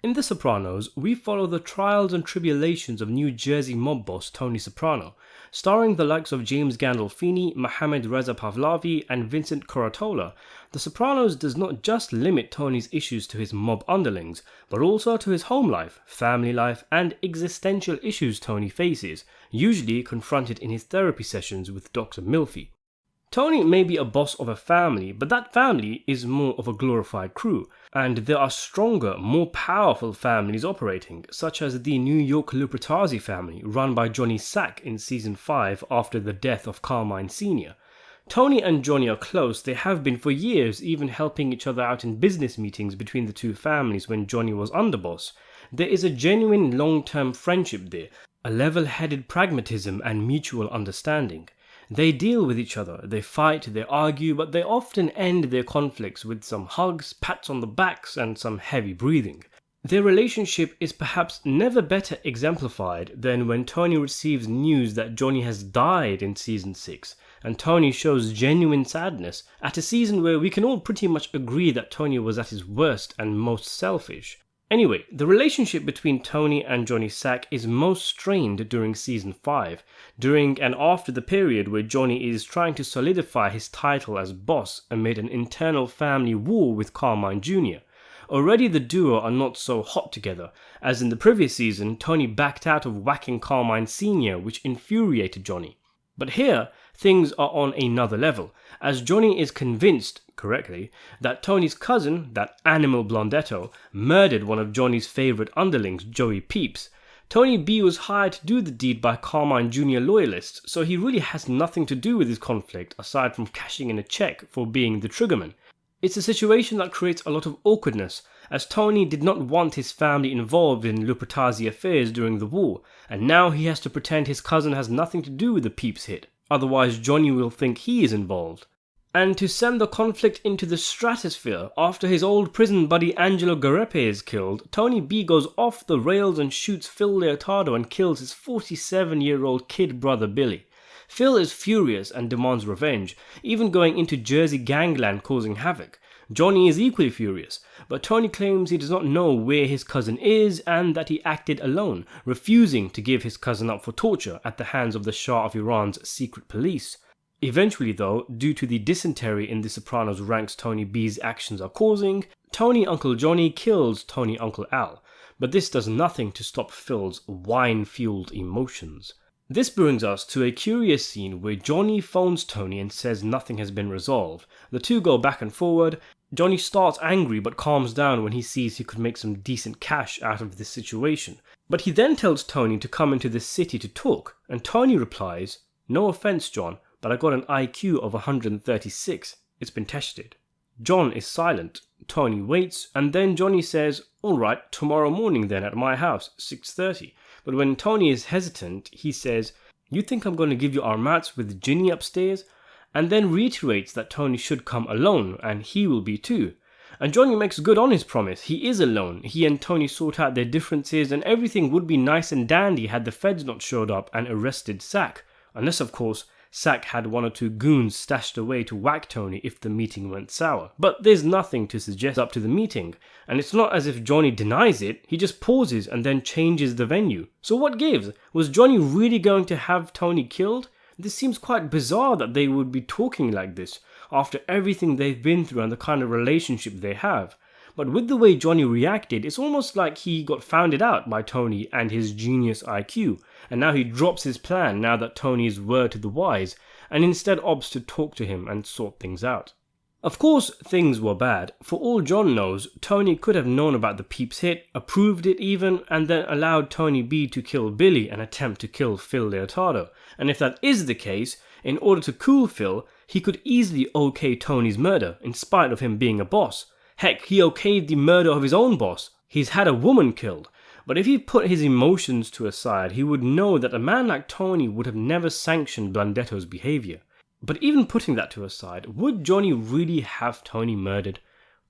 In The Sopranos, we follow the trials and tribulations of New Jersey mob boss Tony Soprano, starring the likes of James Gandolfini, Mohammad Reza Pahlavi, and Vincent Coratola. The Sopranos does not just limit Tony's issues to his mob underlings, but also to his home life, family life, and existential issues Tony faces, usually confronted in his therapy sessions with Dr. Milfy. Tony may be a boss of a family, but that family is more of a glorified crew, and there are stronger, more powerful families operating, such as the New York Lupertazzi family, run by Johnny Sack in Season 5 after the death of Carmine Sr. Tony and Johnny are close, they have been for years, even helping each other out in business meetings between the two families when Johnny was underboss. There is a genuine long-term friendship there, a level-headed pragmatism and mutual understanding. They deal with each other, they fight, they argue, but they often end their conflicts with some hugs, pats on the backs, and some heavy breathing. Their relationship is perhaps never better exemplified than when Tony receives news that Johnny has died in Season 6, and Tony shows genuine sadness at a season where we can all pretty much agree that Tony was at his worst and most selfish. Anyway, the relationship between Tony and Johnny Sack is most strained during Season 5, during and after the period where Johnny is trying to solidify his title as boss amid an internal family war with Carmine Jr. Already the duo are not so hot together, as in the previous season Tony backed out of whacking Carmine Sr., which infuriated Johnny. But here, things are on another level, as Johnny is convinced, correctly, that Tony's cousin, that animal Blundetto, murdered one of Johnny's favourite underlings, Joey Peeps. Tony B was hired to do the deed by Carmine Jr. loyalists, so he really has nothing to do with his conflict aside from cashing in a check for being the triggerman. It's a situation that creates a lot of awkwardness, as Tony did not want his family involved in Lupertazzi affairs during the war, and now he has to pretend his cousin has nothing to do with the Peeps hit, otherwise Johnny will think he is involved. And to send the conflict into the stratosphere, after his old prison buddy Angelo Garepe is killed, Tony B goes off the rails and shoots Phil Leotardo and kills his 47-year-old kid brother Billy. Phil is furious and demands revenge, even going into Jersey gangland causing havoc. Johnny is equally furious, but Tony claims he does not know where his cousin is and that he acted alone, refusing to give his cousin up for torture at the hands of the Shah of Iran's secret police. Eventually though, due to the dysentery in the Sopranos ranks Tony B's actions are causing, Tony Uncle Johnny kills Tony Uncle Al, but this does nothing to stop Phil's wine-fueled emotions. This brings us to a curious scene where Johnny phones Tony and says nothing has been resolved. The two go back and forward. Johnny starts angry but calms down when he sees he could make some decent cash out of this situation. But he then tells Tony to come into the city to talk, and Tony replies, "No offence, John, but I got an IQ of 136. It's been tested." John is silent. Tony waits, and then Johnny says, "Alright, tomorrow morning then at my house, 6:30. But when Tony is hesitant, he says, "You think I'm going to give you armatz with Ginny upstairs?" And then reiterates that Tony should come alone, and he will be too. And Johnny makes good on his promise. He is alone. He and Tony sort out their differences, and everything would be nice and dandy had the feds not showed up and arrested Sack. Unless, of course, Sack had one or two goons stashed away to whack Tony if the meeting went sour. But there's nothing to suggest up to the meeting, and it's not as if Johnny denies it, he just pauses and then changes the venue. So what gives? Was Johnny really going to have Tony killed? This seems quite bizarre that they would be talking like this, after everything they've been through and the kind of relationship they have. But with the way Johnny reacted, it's almost like he got founded out by Tony and his genius IQ, and now he drops his plan now that Tony is word to the wise, and instead opts to talk to him and sort things out. Of course, things were bad. For all John knows, Tony could have known about the Peeps hit, approved it even, and then allowed Tony B to kill Billy and attempt to kill Phil Leotardo. And if that is the case, in order to cool Phil, he could easily okay Tony's murder, in spite of him being a boss. Heck, he okayed the murder of his own boss. He's had a woman killed. But if he put his emotions to a side, he would know that a man like Tony would have never sanctioned Blundetto's behaviour. But even putting that to a side, would Johnny really have Tony murdered?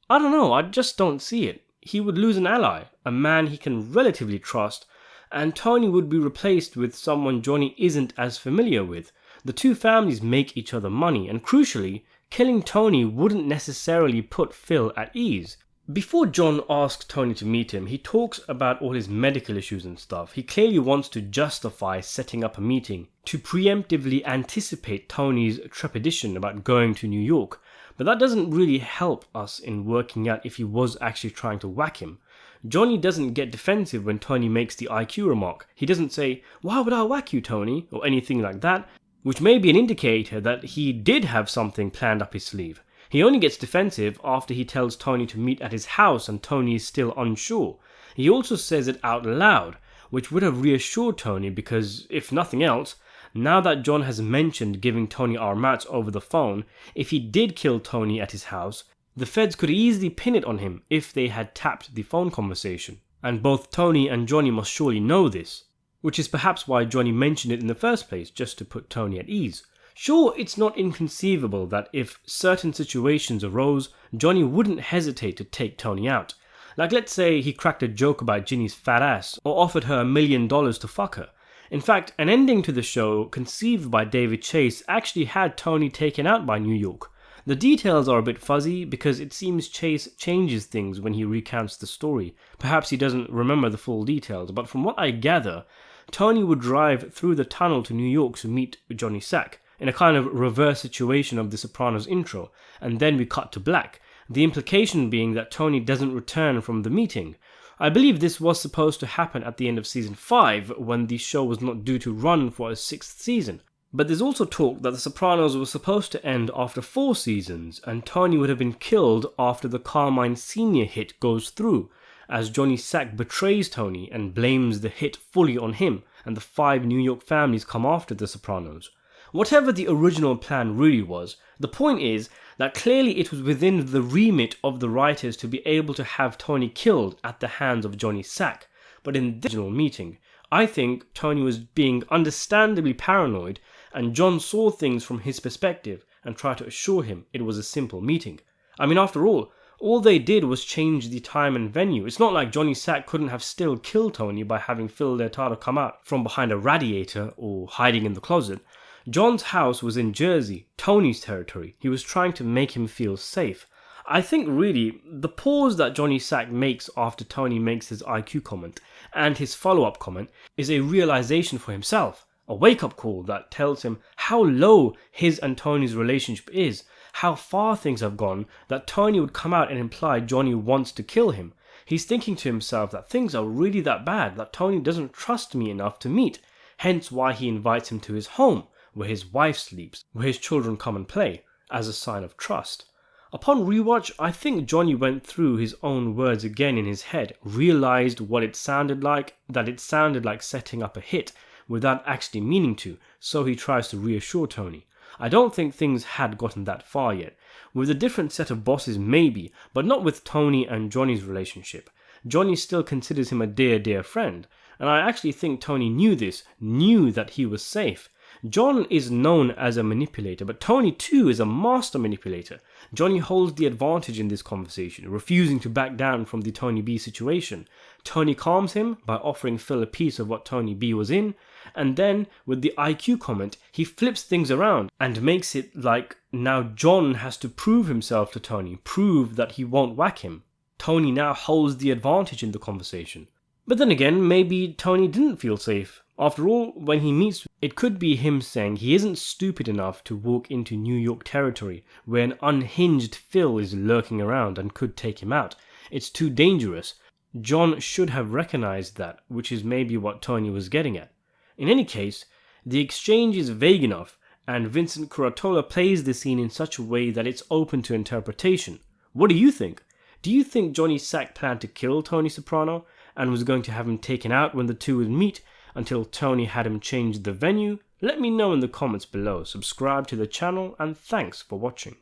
I don't know, I just don't see it. He would lose an ally, a man he can relatively trust, and Tony would be replaced with someone Johnny isn't as familiar with. The two families make each other money, and crucially, killing Tony wouldn't necessarily put Phil at ease. Before John asks Tony to meet him, he talks about all his medical issues and stuff. He clearly wants to justify setting up a meeting to preemptively anticipate Tony's trepidation about going to New York, but that doesn't really help us in working out if he was actually trying to whack him. Johnny doesn't get defensive when Tony makes the IQ remark. He doesn't say, "Why would I whack you, Tony?" or anything like that, which may be an indicator that he did have something planned up his sleeve. He only gets defensive after he tells Tony to meet at his house and Tony is still unsure. He also says it out loud, which would have reassured Tony because, if nothing else, now that John has mentioned giving Tony armatz over the phone, if he did kill Tony at his house, the feds could easily pin it on him if they had tapped the phone conversation. And both Tony and Johnny must surely know this, which is perhaps why Johnny mentioned it in the first place, just to put Tony at ease. Sure, it's not inconceivable that if certain situations arose, Johnny wouldn't hesitate to take Tony out. Like, let's say he cracked a joke about Ginny's fat ass or offered her $1 million to fuck her. In fact, an ending to the show conceived by David Chase actually had Tony taken out by New York. The details are a bit fuzzy because it seems Chase changes things when he recounts the story. Perhaps he doesn't remember the full details, but from what I gather, Tony would drive through the tunnel to New York to meet Johnny Sack, in a kind of reverse situation of the Sopranos intro, and then we cut to black, the implication being that Tony doesn't return from the meeting. I believe this was supposed to happen at the end of season 5, when the show was not due to run for a 6th season. But there's also talk that the Sopranos was supposed to end after 4 seasons, and Tony would have been killed after the Carmine Sr. hit goes through, as Johnny Sack betrays Tony and blames the hit fully on him, and the 5 New York families come after the Sopranos. Whatever the original plan really was, the point is that clearly it was within the remit of the writers to be able to have Tony killed at the hands of Johnny Sack. But in this original meeting, I think Tony was being understandably paranoid, and John saw things from his perspective and tried to assure him it was a simple meeting. I mean, after all they did was change the time and venue. It's not like Johnny Sack couldn't have still killed Tony by having Phil Leotardo come out from behind a radiator or hiding in the closet. John's house was in Jersey, Tony's territory. He was trying to make him feel safe. I think really, the pause that Johnny Sack makes after Tony makes his IQ comment and his follow-up comment is a realization for himself, a wake-up call that tells him how low his and Tony's relationship is, how far things have gone, that Tony would come out and imply Johnny wants to kill him. He's thinking to himself that things are really that bad, that Tony doesn't trust me enough to meet, hence why he invites him to his home, where his wife sleeps, where his children come and play, as a sign of trust. Upon rewatch, I think Johnny went through his own words again in his head, realized what it sounded like, that it sounded like setting up a hit, without actually meaning to, so he tries to reassure Tony. I don't think things had gotten that far yet. With a different set of bosses maybe, but not with Tony and Johnny's relationship. Johnny still considers him a dear friend, and I actually think Tony knew this, knew that he was safe. John is known as a manipulator, but Tony too is a master manipulator. Johnny holds the advantage in this conversation, refusing to back down from the Tony B situation. Tony calms him by offering Phil a piece of what Tony B was in, and then with the IQ comment, he flips things around and makes it like now John has to prove himself to Tony, prove that he won't whack him. Tony now holds the advantage in the conversation. But then again, maybe Tony didn't feel safe. After all, when he meets, it could be him saying he isn't stupid enough to walk into New York territory where an unhinged Phil is lurking around and could take him out. It's too dangerous. John should have recognized that, which is maybe what Tony was getting at. In any case, the exchange is vague enough, and Vincent Curatola plays the scene in such a way that it's open to interpretation. What do you think? Do you think Johnny Sack planned to kill Tony Soprano and was going to have him taken out when the two would meet until Tony had him change the venue? Let me know in the comments below. Subscribe to the channel and thanks for watching.